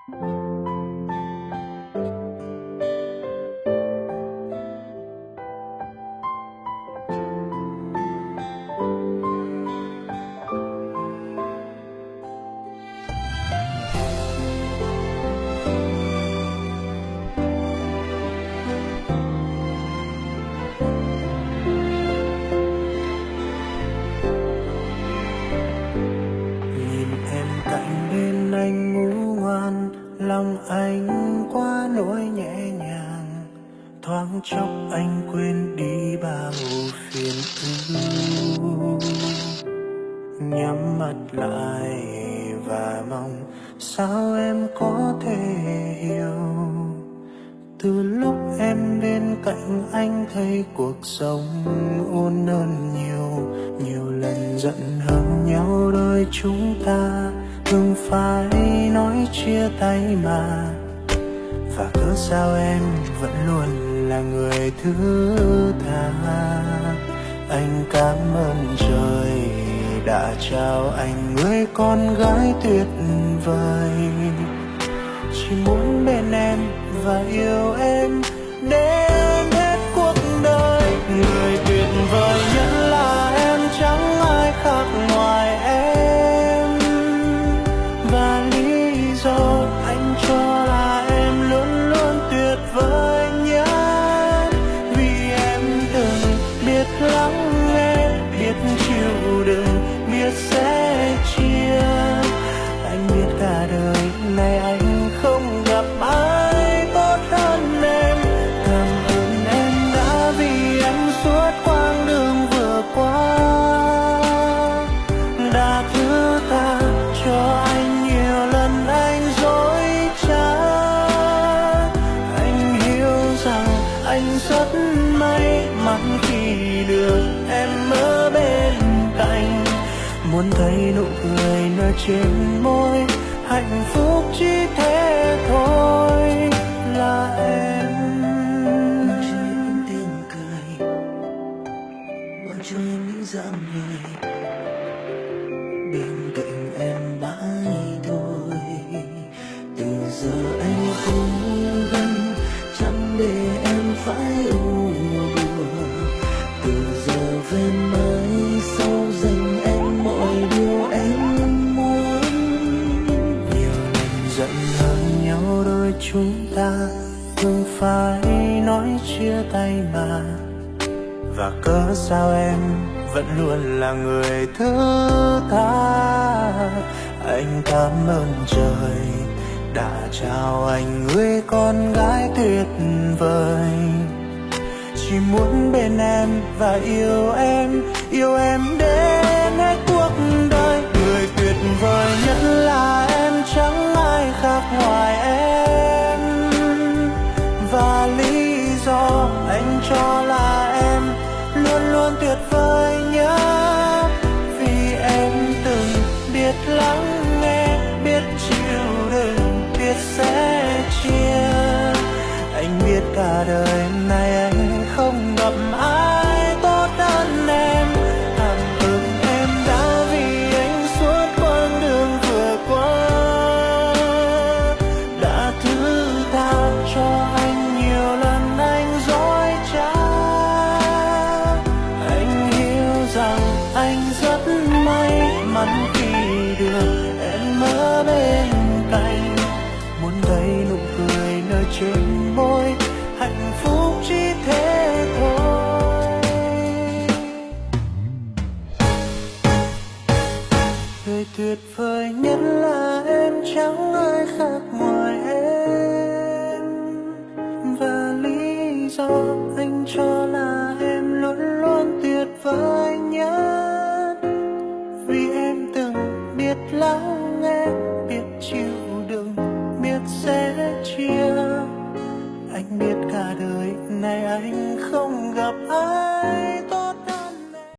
Nhìn em cạnh bên anh ngủ ngoan, lòng anh quá nỗi nhẹ nhàng. Thoáng chốc anh quên đi bao phiền ưu, nhắm mắt lại và mong sao em có thể hiểu. Từ lúc em bên cạnh anh thấy cuộc sống ôn hơn nhiều. Nhiều lần giận hờn nhau đôi chúng ta thường phải nói chia tay mà. Và cớ sao em vẫn luôn là người thứ tha. Anh cảm ơn trời đã trao anh người con gái tuyệt vời. Chỉ muốn bên em và yêu em đến hết cuộc đời. Người tuyệt vời nhất là em, chẳng ai khác ngoài em. Và lý do anh cho là em luôn luôn tuyệt vời nhất. Vì em từng biết lắng nghe, biết chịu đựng, biết sẻ chia. Anh biết cả đời này anh không gặp ai tốt hơn em. Cảm ơn em đã vì anh suốt quãng đường vừa qua, đã thứ tha cho anh nhiều lần anh dối trá. Anh hiểu rằng anh rất may mắn khi được em ở bên cạnh. Muốn thấy nụ cười nở trên môi, hạnh phúc chỉ thế thôi là em. Mang cho em tiếng cười, mang cho em những dáng người, bên cạnh em mãi thôi. Từ giờ anh cố gắng chẳng để em phải u buồn. Từ giờ về mai sau dành em mọi điều em muốn. Nhiều lần giận hờn nhau đôi chúng ta thường phải nói chia tay mà. Và cớ sao em vẫn luôn là người thứ tha. Anh cảm ơn trời đã trao anh người con gái tuyệt vời. Chỉ muốn bên em và yêu em đến hết cuộc đời. Người tuyệt vời nhất là em, chẳng ai khác ngoài em. Và lý do anh cho là em luôn luôn tuyệt vời nhất. Vì em từng biết lắng nghe, biết chịu đựng, biết sẻ chia. Anh biết cả đời này anh không gặp ai tốt hơn em. Cảm ơn em đã vì anh suốt quãng đường vừa qua, đã thứ tha cho anh nhiều lần anh dối trá. Anh hiểu rằng anh rất may mắn khi được em ở bên cạnh. Muốn thấy nụ cười nở trên môi, hạnh phúc chỉ thế thôi. Người tuyệt vời nhất là em, chẳng ai khác ngoài em. Và lý do anh